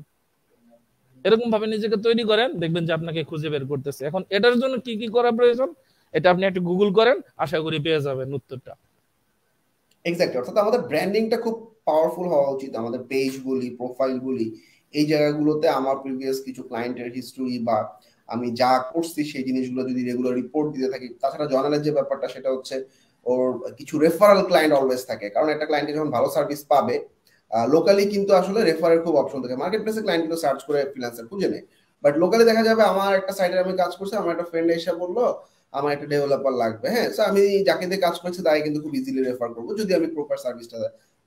এরকম ভাবে নিজেকে তৈরি করেন, দেখবেন যে আপনাকে খুঁজে বের করতেছে। এখন এটার জন্য কি কি করা প্রয়োজন, এটা আপনি একটু গুগল করেন, আশা করি পেয়ে যাবেন উত্তরটা। এক্স্যাক্টলি, অর্থাৎ আমাদের ব্র্যান্ডিংটা খুব পাওয়ারফুল হওয়া উচিত। আমাদের পেজ বলি, প্রোফাইল বলি, এই জায়গাগুলোতে আমার প্রিভিয়াস কিছু ক্লায়েন্টের হিস্টরি বা আমি যা করছি সেই জিনিসগুলো যদি রেগুলার রিপোর্ট দিতে থাকি। তাছাড়া জার্নালের যে ব্যাপারটা, সেটা হচ্ছে ওর কিছু রেফারেল ক্লায়েন্ট অলওয়েজ থাকে, কারণ একটা ক্লায়েন্টে যখন ভালো সার্ভিস পাবে, লোকালি কিন্তু আসলে রেফারের খুব অপশন থাকে। মার্কেট প্লেসে ক্লায়েন্ট কিন্তু সার্চ করে ফ্রিল্যান্সার খুঁজে নেয়, বাট লোকালি দেখা যাবে আমার একটা সাইটে আমি কাজ করছি, আমার একটা ফ্রেন্ড এসে বললো আমার একটা ডেভেলপার লাগবে, হ্যাঁ, সো আমি যাকে দিয়ে কাজ করছি তাই কিন্তু খুব ইজিলি রেফার করবো যদি আমি প্রপার সার্ভিসটা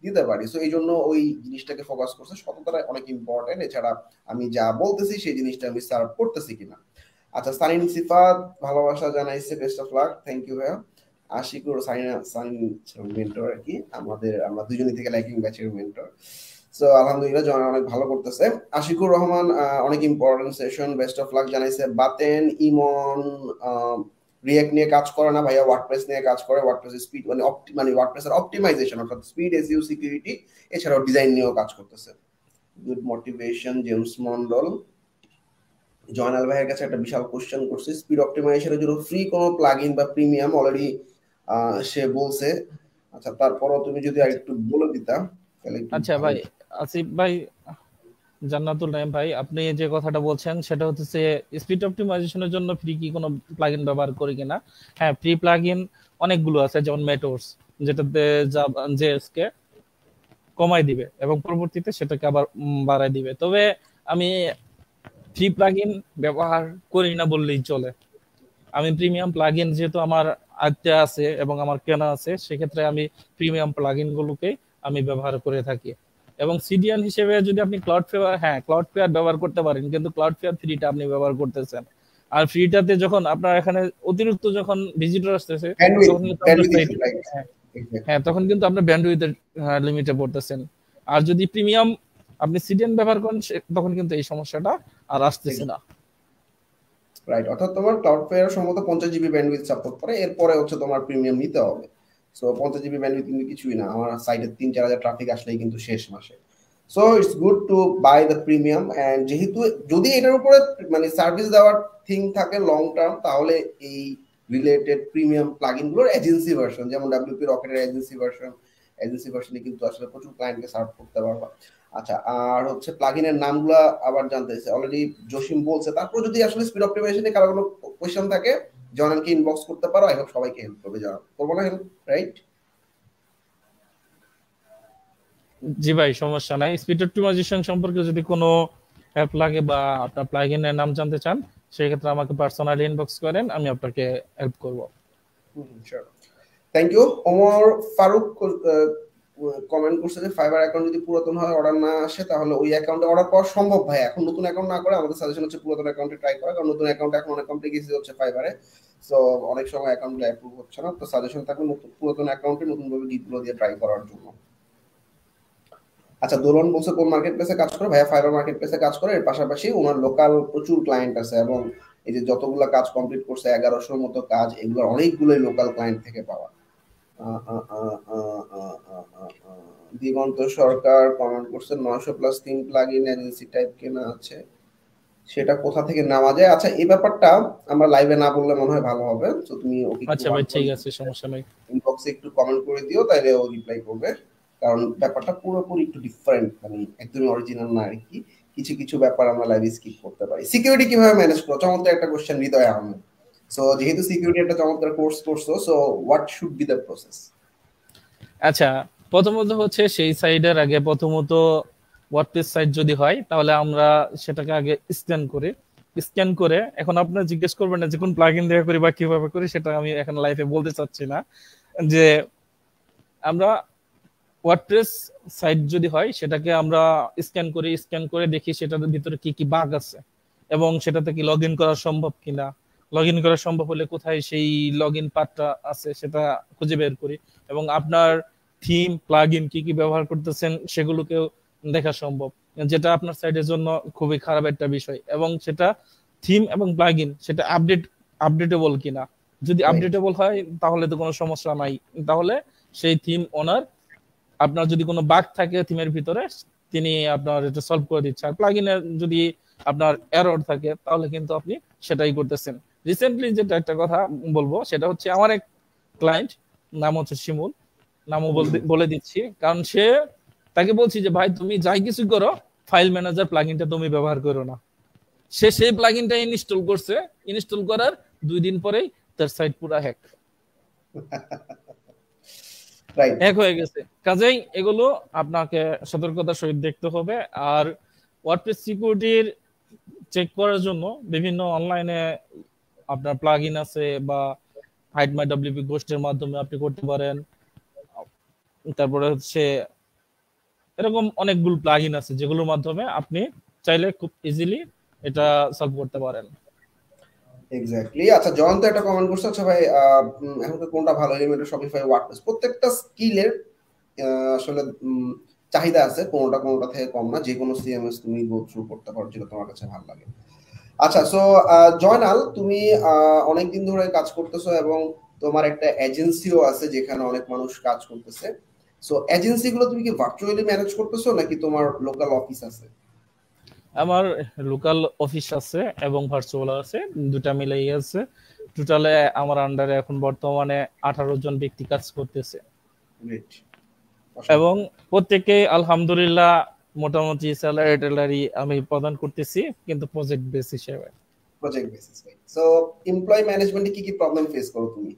দিতে পারি। সো এই জন্য ওই জিনিসটাকে ফোকাস করছে, সততাটা অনেক ইম্পর্টেন্ট। এছাড়া আমি যা বলতেছি সেই জিনিসটা আমি সার্ভ করতেছি কিনা। আচ্ছা, সানিন সিফাত ভালোবাসা জানাইছে, best of luck, thank you ভাইয়া। আশিকুর সানিন মেন্টর আর কি, আমরা দুজনই থেকে লাইকিং ব্যাচের মেন্টর। সো আলহামদুলিল্লাহ জয়েন অনেক ভালো করতেছে। আশিকুর রহমান অনেক important session, best of luck জানাইছে। বাতেন ইমন রিয়েক্ট নিয়ে কাজ করে না ভাইয়া, ওয়ার্ডপ্রেস নিয়ে কাজ করে, ওয়ার্ডপ্রেস স্পিড মানে ওয়ার্ডপ্রেসের অপটিমাইজেশন অর্থাৎ স্পিড, এসইও, সিকিউরিটি, এছাড়াও ডিজাইন নিয়েও কাজ করতেছে। Good motivation. James Mondal Joynal ভাইয়ের কাছে একটা বিশাল কোশ্চেন করছে, স্পিড অপটিমাইজেশনের জন্য ফ্রি কোনো প্লাগইন বা প্রিমিয়াম অলরেডি সে বলছে। আচ্ছা, তারপরও তুমি যদি আরেকটু বলে দিতা তাহলে একটু আচ্ছা ভাই, আসিফ ভাই, জান্নাতুল নাইম ভাই, আপনি যে কথাটা বলছেন সেটা হচ্ছে স্পিড অপটিমাইজেশনের জন্য ফ্রি কি কোনো প্লাগইন ব্যবহার করি কিনা। হ্যাঁ, ফ্রি প্লাগইন অনেকগুলো আছে, যেমন মেটোর্স, যেটাতে জেএসকে কমাই দিবে এবং পরবর্তীতে সেটাকে আবার বাড়াই দিবে। তবে আমি ফ্রি প্লাগইন ব্যবহার করি না বললেই চলে। আমি প্রিমিয়াম প্লাগইন যেহেতু আমার আয়ত্তে আছে এবং আমার কেনা আছে, সেক্ষেত্রে আমি প্রিমিয়াম প্লাগইন গুলোকে আমি ব্যবহার করে থাকি। এবং সিডিএন হিসেবে যদি আপনি ক্লাউড ফেয়ার ব্যবহার করতে পারেন, কিন্তু ক্লাউড ফেয়ার ফ্রিটা আপনি ব্যবহার করতেছেন। আর ফ্রিটাতে যখন আপনার এখানে অতিরিক্ত যখন ভিজিটর আসতেছে, তখন কিন্তু আপনার সাইট, হ্যাঁ, তখন কিন্তু আপনার ব্যান্ডউইথের লিমিটে পড়তেছেন। আর যদি প্রিমিয়াম আপনি সিডিএন ব্যবহার করেন, তখন কিন্তু এই সমস্যাটা আর আসতেছে না। রাইট, অর্থাৎ তোমার ক্লাউড ফেয়ার সম্ভবত 50 জিবি ব্যান্ডউইথ সাপোর্ট করে, এরপরে হচ্ছে তোমার প্রিমিয়াম নিতে হবে। সো 50 জিবি ব্যান্ডউইথ কিন্তু কিছুই না, আমার সাইটে 3-4 হাজার ট্রাফিক আসলেই কিন্তু শেষ মাসে। So it's good to buy the premium. And যেহেতু যদি এটার উপরে মানে সার্ভিস দেওয়ার থিং থাকে লং টার্ম, তাহলে এই রিলেটেড প্রিমিয়াম প্লাগইন গুলোর এজেন্সি ভার্সন, যেমন ডাব্লিউপি রকেটের এজেন্সি ভার্সনে কিন্তু আসলে প্রচুর ক্লায়েন্টকে সার্ভ করতে পারবা। আচ্ছা, আর হচ্ছে প্লাগইনের নামগুলো আবার জানতে চাইছে, অলরেডি জসিম বলছে। তারপর যদি আসলে স্পিড অপটিমাইজেশনে কারো কোনো কোয়েশ্চেন থাকে, জনানকে ইনবক্স করতে পারো, আই হোপ সবাইকে হেল্প করবে, জানান করবো না হেল্প, রাইট? জি ভাই, সমস্যা নাই। স্পিড অপটিমাইজেশন সম্পর্কে যদি কোনো হেল্প লাগে বা আপনার প্লাগইনের নাম জানতে চান, সেই ক্ষেত্রে আমাকে পার্সোনালি ইনবক্স করেন, আমি আপনাকে হেল্প করব। Thank you. Omar Faruk comment করছে যে ফাইবার অ্যাকাউন্ট যদি পুরাতন হয়, অর্ডার না আসে, তাহলে ওই অ্যাকাউন্টে অর্ডার পাওয়া সম্ভব ভাই। এখন নতুন অ্যাকাউন্ট না করে আমাদের সাজেশন হচ্ছে পুরাতন অ্যাকাউন্টে ট্রাই করা, কারণ নতুন অ্যাকাউন্টে এখন অনেক কমপ্লিকেসি হচ্ছে ফাইবারে। সো অনেক সময় অ্যাকাউন্টগুলো অ্যাপ্রুভ হচ্ছে না, তো সাজেশন থাকবে পুরাতন অ্যাকাউন্টে নতুনভাবে গিটগুলো দিয়ে ট্রাই করার জন্য। আচ্ছা, দোলন বলছে কোন মার্কেট প্লেসে কাজ করে? ভাইয়া ফাইবার মার্কেট প্লেসে কাজ করে, এর পাশাপাশি ওনার লোকাল প্রচুর ক্লায়েন্ট আছে, এবং এই যে যতগুলো কাজ কমপ্লিট করছে 1100 মতো কাজ, এগুলো অনেকগুলোই লোকাল ক্লায়েন্ট থেকে পাওয়া। দিগন্ত সরকার কমেন্ট করছে 900+3 প্লাগইন এজেন্সি টাইপ কেনা আছে, সেটা কোথা থেকে নেওয়া যায়? আচ্ছা, এই ব্যাপারটা আমরা লাইভে না বললে মনে হয় ভালো হবে। তো তুমি ওকে আচ্ছা ভাই, ঠিক আছে, সমস্যা নাই। ইনবক্সে একটু কমেন্ট করে দিও, তাইলে ও রিপ্লাই করবে। কারণ ব্যাপারটা পুরোপুরি একটু ডিফারেন্ট, মানে একদমই অরিজিনাল না আর কি। কিছু কিছু ব্যাপার আমরা লাইভে স্কিপ করতে পারি। সিকিউরিটি কিভাবে ম্যানেজ করো? চমৎকার একটা কোশ্চেন, হৃদয় আহমেদ। সো যেহেতু সিকিউরিটি একটা চমৎকার কোর্স করছো, so what should be the process? আচ্ছা, প্রথমত হচ্ছে সেই সাইডের আগে প্রথমত ওয়ার্ডপ্রেস সাইট যদি হয়, তাহলে আমরা সেটাকে আগে স্ক্যান করে, এখন আপনারা জিজ্ঞেস করবেন না যে কোন প্লাগইন দিয়ে করি বা কিভাবে করি, সেটা আমি এখন লাইভে বলতে চাচ্ছি না। যে আমরা ওয়ার্ডপ্রেস সাইট যদি হয়, সেটাকে আমরা স্ক্যান করে দেখি সেটার ভিতরে কি কি বাগ আছে এবং সেটাতে কি লগ ইন করা সম্ভব কিনা। লগ ইন করা সম্ভব হলে কোথায় সেই লগ ইন পাথটা আছে সেটা খুঁজে বের করি, এবং আপনার থিম প্লাগইন কি কি ব্যবহার করতেছেন সেগুলোকেও দেখা সম্ভব, যেটা আপনার সাইটের জন্য খুবই খারাপ একটা বিষয়। এবং সেটা থিম এবং প্লাগইন সেটা আপডেটেবল কিনা। যদি আপডেটেবল হয় তাহলে তো কোনো সমস্যা নাই, তাহলে সেই থিম ওনার, আপনার যদি কোনো বাগ থাকে থিমের ভিতরে, তিনি আপনার এটা সলভ করে দিচ্ছে। আর প্লাগইনের যদি আপনার এরর থাকে, তাহলে কিন্তু আপনি সেটাই করতেছেন। রিসেন্টলি যেটা একটা কথা বলবো, সেটা হচ্ছে আমার এক ক্লায়েন্ট, নাম হচ্ছে শিমুল, নামও বলে দিচ্ছি, কারণ তাকে বলছি যে ভাই তুমি যাই কিছু করো, ফাইল ম্যানেজার প্লাগইনটা তুমি ব্যবহার করো না। সে সেই প্লাগইনটা ইনস্টল করছে, ইনস্টল করার 2 দিন পরেই তার সাইট পুরো হ্যাক হয়ে গেছে। কাজেই এগুলো আপনাকে সতর্কতার সহিত দেখতে হবে। আর ওয়ার্ডপ্রেস সিকিউরিটির চেক করার জন্য বিভিন্ন অনলাইনে আপনার প্লাগইন আছে, বা হাইড মাই ডব্লিউপি গোস্টের মাধ্যমে আপনি করতে পারেন। তারপরে হচ্ছে এরকম অনেকগুলো প্লাগইন আছে যেগুলোর মাধ্যমে আপনি চাইলে খুব ইজিলি এটা সলভ করতে পারেন। এক্স্যাক্টলি। আচ্ছা, জয়ন্ত একটা কমেন্ট করছে, আচ্ছা ভাই এখন তো কোনটা ভালো, এলিমেন্টর, শপিফাই, ওয়ার্ডপ্রেস? প্রত্যেকটা স্কিলের আসলে চাহিদা আছে, কোনোটা থেকে কম না। যে কোনো সিএমএস তুমি গো থ্রু করতে পারো যেটা তোমার কাছে ভালো লাগে। আচ্ছা, সো জয়নাল, তুমি অনেকদিন ধরে কাজ করতেছো এবং তোমার একটা এজেন্সিও আছে যেখানে অনেক মানুষ কাজ করতেছে। সো এজেন্সি গুলো তুমি কি ভার্চুয়ালি ম্যানেজ করতেছো নাকি তোমার লোকাল অফিস আছে? আমার লোকাল অফিস আছে এবং ভার্চুয়াল আছে, দুটা মিলেই আছে। টোটালে আমার আন্ডারে এখন বর্তমানে 18 জন ব্যক্তি কাজ করতেছে গ্রেট, এবং অসাধারণ। প্রত্যেকে আলহামদুলিল্লাহ মোটামুটি স্যালারি ট্যালারি আমি প্রদান করতেছি, কিন্তু প্রজেক্ট বেস হিসেবে। Project basis, right. So employee ম্যানেজমেন্টে কি কি প্রবলেম ফেস করো তুমি,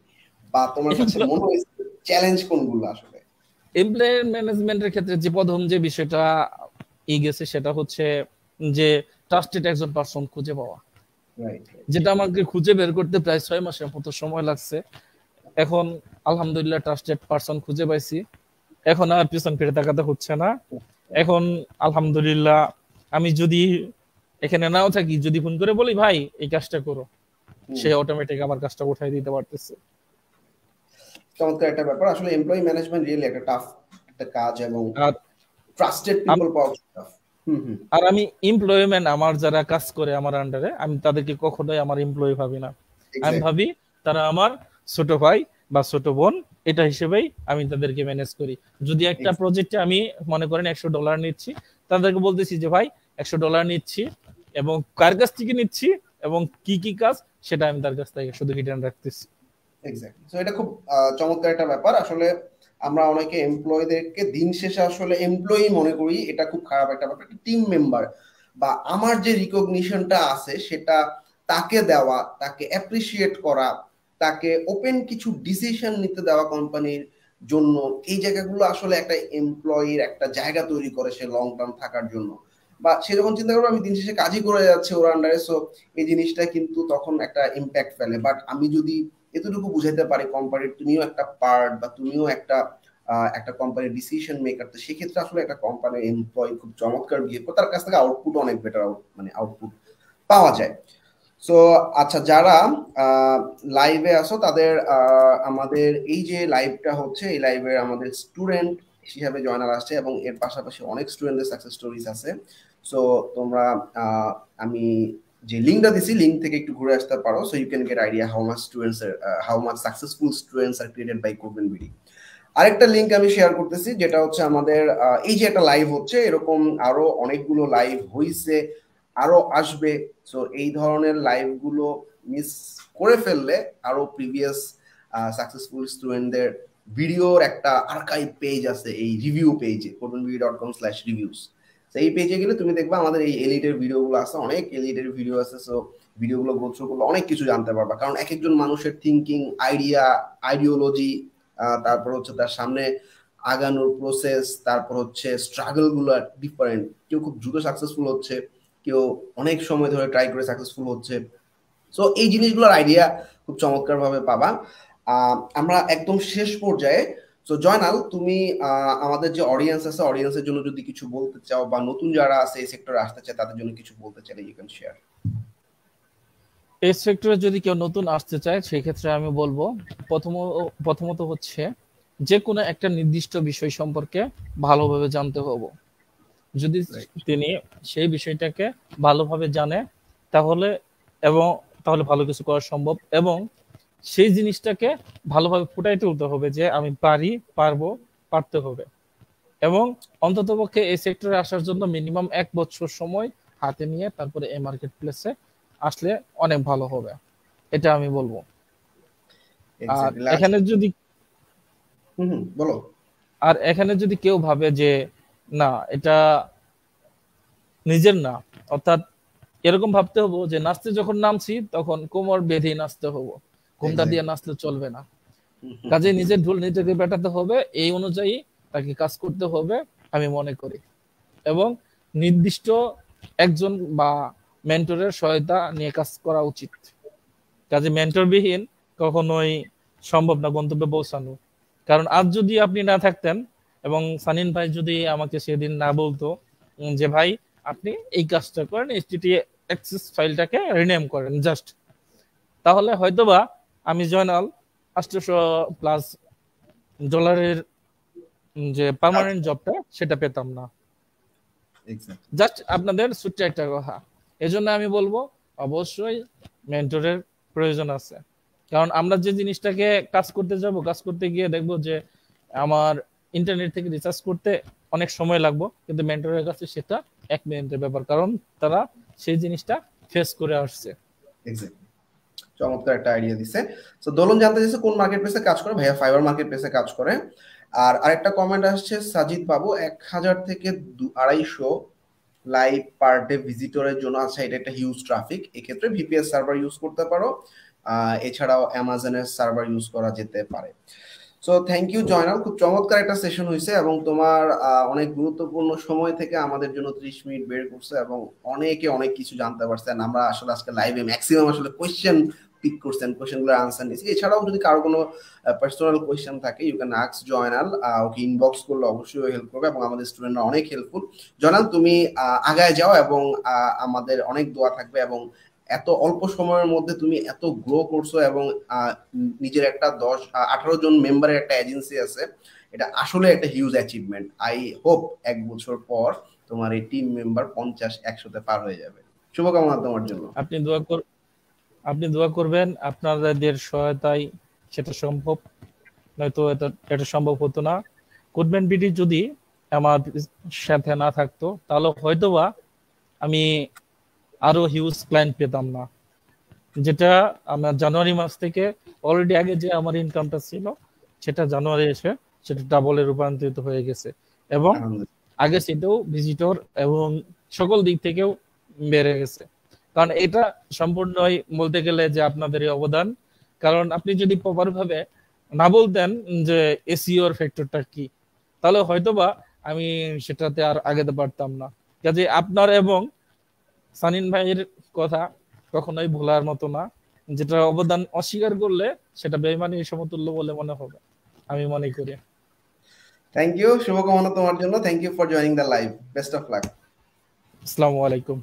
বা তোমার কাছে মনে হয়েছে চ্যালেঞ্জ কোনগুলো আসলে? এমপ্লয়ি ম্যানেজমেন্টের ক্ষেত্রে যে প্রথম যে বিষয়টা গেছে সেটা হচ্ছে যে ট্রাস্টেড একজন পারসন খুঁজে পাওয়া, রাইট, যেটা আমাকে খুঁজে বের করতে প্রায় 6 মাসের মতো সময় লাগছে। এখন আলহামদুলিল্লাহ ট্রাস্টেড পারসন খুঁজে পাইছি, এখন আর পিছন ফিরে তাকাতে হচ্ছে না। এখন আলহামদুলিল্লাহ আমি যদি এখানে নাও থাকি, যদি ফোন করে বলি ভাই এই কাজটা করো, সে অটোমেটিক আমার কাজটা উঠাই দিতে পারতেছে। চমৎকার একটা ব্যাপার। আসলে এমপ্লয়ি ম্যানেজমেন্ট রিয়েলি একটা টাফ একটা কাজ, এবং আর ট্রাস্টেড পিপল পাওয়া টাফ। আর আমি এমপ্লয়মেন্ট, আমার যারা কাজ করে আমার আন্ডারে, আমি তাদেরকে কখনোই আমার এমপ্লয়ি ভাবি না। আমি এক্স্যাক্টলি। ভাবি তারা আমার ছোট ভাই বা ছোট বোন, এটা হিসেবেই আমি তাদেরকে ম্যানেজ করি। যদি একটা প্রজেক্টে আমি মনে করেন $100 নিচ্ছি, তাদেরকে বলতেছি যে ভাই $100 নিচ্ছি এবং কার কাছ থেকে নিচ্ছি এবং কি কি কাজ, সেটা আমি তার কাছ থেকে শুধু হিডেন রাখতেছি। এক্স্যাক্টলি। সো এটা খুব চমৎকার একটা ব্যাপার। আসলে আমরা অনেকে এমপ্লয়ীদেরকে দিন শেষে আসলে এমপ্লয়ি মনে করি, এটা খুব খারাপ একটা ব্যাপার। টিম মেম্বার বা আমার যে রিকগনিশনটা আছে সেটা তাকে দেওয়া, তাকে অ্যাপ্রিসিয়েট করা, তাকে ওপেন কিছু ডিসিশন নিতে দেওয়া কোম্পানির জন্য, এই জায়গাগুলো আসলে একটা এমপ্লয়ির একটা জায়গা তৈরি করে সে লং টার্ম থাকার জন্য। বা সে যখন চিন্তা করবো আমি দিন শেষে কাজই করে যাচ্ছে ওর আন্ডারে, সো এই জিনিসটা কিন্তু তখন একটা ইম্প্যাক্ট ফেলে। বাট আমি যদি এতটুকু বুঝাইতে পারি কোম্পানির তুমিও একটা পার্ট, বা তুমিও একটা কোম্পানির ডিসিশন মেকার, তো সেক্ষেত্রে আসলে একটা কোম্পানির এমপ্লয়ি খুব চমৎকার বিহেভ করে, তার কাছ থেকে আউটপুট অনেক বেটার আউটপুট পাওয়া যায়। সো আচ্ছা, যারা লাইভে আসো তাদের আমাদের এই যে লাইভটা হচ্ছে, এই লাইভে আমাদের স্টুডেন্ট হিসাবে জয়নাল আসছে এবং এর পাশাপাশি অনেক স্টুডেন্টদের সাকসেস স্টোরিজ আছে। সো তোমরা আমি যে লিঙ্কটা দিছি, লিঙ্ক থেকে একটু ঘুরে আসতে পারো, so you can get idea how much successful students are created by Codeben BD. আরেকটা লিঙ্ক আমি শেয়ার করতেছি, যেটা হচ্ছে আমাদের এই যে একটা লাইভ হচ্ছে, এরকম আরো অনেকগুলো লাইভ হইছে, আরো আসবে। সো এই ধরনের লাইভ গুলো মিস করে ফেললে আরো প্রিভিয়াস সাকসেসফুল স্টুডেন্টদের ভিডিওর একটা আর্কাইভ পেজ আছে এই রিভিউ পেজে, codebenbd.com/reviews। এই পেজে গেলে তুমি দেখবা আমাদের এই এলিটের ভিডিওগুলো আছে, অনেক এলিটের ভিডিও আছে। সো ভিডিওগুলো গো থ্রু করলে অনেক কিছু জানতে পারবা, কারণ এক একজন মানুষের থিঙ্কিং, আইডিওলজি, তারপর হচ্ছে তার সামনে আগানোর প্রসেস, তারপর হচ্ছে স্ট্রাগল গুলো ডিফারেন্ট। কেউ খুব দ্রুত সাকসেসফুল হচ্ছে, কেউ অনেক সময় ধরে ট্রাই করে সাকসেসফুল হচ্ছে। সো এই জিনিসগুলোর আইডিয়া খুব চমৎকার ভাবে পাবা। আমরা একদম শেষ পর্যায়ে। সো জয়নাল, তুমি আমাদের যে অডিয়েন্স আছে, অডিয়েন্সের জন্য যদি কিছু বলতে চাও, বা নতুন যারা আছে এই সেক্টরে আসতে চায় তাদের জন্য কিছু বলতে চাইলে ইউ ক্যান শেয়ার। এই সেক্টরে যদি কেউ নতুন আসতে চায় সেক্ষেত্রে আমি বলবো প্রথমত হচ্ছে যে কোনো একটা নির্দিষ্ট বিষয় সম্পর্কে ভালোভাবে জানতে হবে। যদি তিনি সেই বিষয়টাকে ভালোভাবে জানে তাহলে এবং তাহলে ভালো কিছু করা সম্ভব, এবং সেই জিনিসটাকে ভালোভাবে ফুটাই তুলতে হবে যে আমি পারতে হবে। এবং অন্ততপক্ষে এই সেক্টরে আসার জন্য মিনিমাম 1 বছর সময় হাতে নিয়ে তারপরে এই মার্কেট প্লেসে আসলে অনেক ভালো হবে, এটা আমি বলবো। আর এখানে যদি বলো। আর এখানে যদি কেউ ভাবে যে না এটা নিজের না, অর্থাৎ এরকম ভাবতে হবো যে নাচতে যখন নামছি তখন কোমর বেঁধে নাচতে হবো, ঘুমটা দিয়ে নাচলে চলবে না। কাজে নিজের ঢোল নিজেকে পেটাতে হবে, এই অনুযায়ী তাকে কাজ করতে হবে আমি মনে করি। এবং নির্দিষ্ট একজন বা মেন্টরের সহায়তা নিয়ে কাজ করা উচিত। কাজে মেন্টরবিহীন কখনোই সম্ভব না গন্তব্যে পৌঁছানো। কারণ আজ যদি আপনি না থাকতেন এবং সানিন ভাই যদি আমাকে সেদিন না বলতো যে ভাই আপনি এই কাজটা করেন, HTTP অ্যাক্সেস ফাইলটাকে রিনেম করেন জাস্ট, তাহলে হয়তোবা আমি জয়নাল $800+ যে পার্মানেন্ট জবটা সেটা পেতাম না। জাস্ট আপনাদের ছোট্ট একটা কথা, এজন্য আমি বলবো অবশ্যই মেন্টরের প্রয়োজন আছে। কারণ আমরা যে জিনিসটাকে কাজ করতে গিয়ে দেখবো যে আমার ইন্টারনেট থেকে রিসার্চ করতে অনেক সময় লাগবে, কিন্তু মেন্টরের কাছে সেটা 1 মিনিটের ব্যাপার, কারণ তারা সেই জিনিসটা ফেস করে আসছে। চমৎকার একটা আইডিয়া দিছে। তো দোলন জানতে চাইছে কোন মার্কেট প্লেসে কাজ করে। ভাইয়া ফাইবার মার্কেট প্লেসে কাজ করে। আর আরেকটা কমেন্ট আসছে সাজিদ বাবু, 1000 থেকে 250 লাইভ পার ডে ভিজিটরের জন্য, আচ্ছা এটা একটা হিউজ ট্রাফিক, এক্ষেত্রে ভিপিএস সার্ভার ইউজ করতে পারো, এছাড়াও অ্যামাজনের সার্ভার ইউজ করা যেতে পারে। সো থ্যাংক ইউ জয়নাল, খুব চমৎকার একটা সেশন হয়েছে এবং তোমার অনেক গুরুত্বপূর্ণ সময় থেকে আমাদের জন্য 30 মিনিট বের করছে এবং অনেকে অনেক কিছু জানতে পারছেন। আমরা আসলে আজকে লাইভে ম্যাক্সিমাম আসলে কোয়েশ্চেন পিক করছেন, কোয়েশ্চেনগুলোর আনসার নিয়েছি। এছাড়াও যদি কারো কোনো পার্সোনাল কোয়েশ্চেন থাকে you can ask Joynal, okay inbox করলে অবশ্যই হেল্প করবে এবং আমাদের স্টুডেন্টরা অনেক হেল্পফুল। জয়নাল তুমি আগায় যাও এবং আমাদের অনেক দোয়া থাকবে এবং এত অল্প সময়ের মধ্যে তুমি এত গ্রো করছো এবং নিজের একটা 18 জন মেম্বারের একটা এজেন্সি আছে, এটা আসলে একটা হিউজ অ্যাচিভমেন্ট। আই হোপ 1 বছর পর তোমার এই টিম মেম্বার 50-100-তে পার হয়ে যাবে। শুভকামনা তোমার জন্য। আপনি দোয়া করবেন, আপনাদের সহায়তায় সেটা সম্ভব, নয়তো এটা সম্ভব হতো না। কুডম্যান বিডি যদি আমার সাথে না থাকতো তাহলে হয়তোবা আমি আরো হিউজ ক্লায়েন্ট পেতাম না, যেটা আমার জানুয়ারি মাস থেকে অলরেডি আগে যে আমার ইনকামটা ছিল সেটা জানুয়ারি এসে সেটা ডাবলে রূপান্তরিত হয়ে গেছে এবং আগে সেটাও ভিজিটর এবং সকল দিক থেকেও বেড়ে গেছে। কারণ এটা সম্পূর্ণই বলতে গেলে যে আপনাদের অবদান, কারণ আপনি যদি প্রপার ভাবে না বলতেন যে এসইওর ফ্যাক্টরটা কি, তাহলে হয়তোবা আমি সেটাতে আর আগাতে পারতাম না। কাজে আপনার এবং সানিন ভাইয়ের কথা কখনোই ভোলার মতো না, যেটা অবদান অস্বীকার করলে সেটা বেঈমানির সমতুল্য বলে মনে হবে, আমি মনে করি। থ্যাংক ইউ, শুভকামনা তোমার জন্য। Thank you for joining the live. Best of luck. আসসালামু আলাইকুম।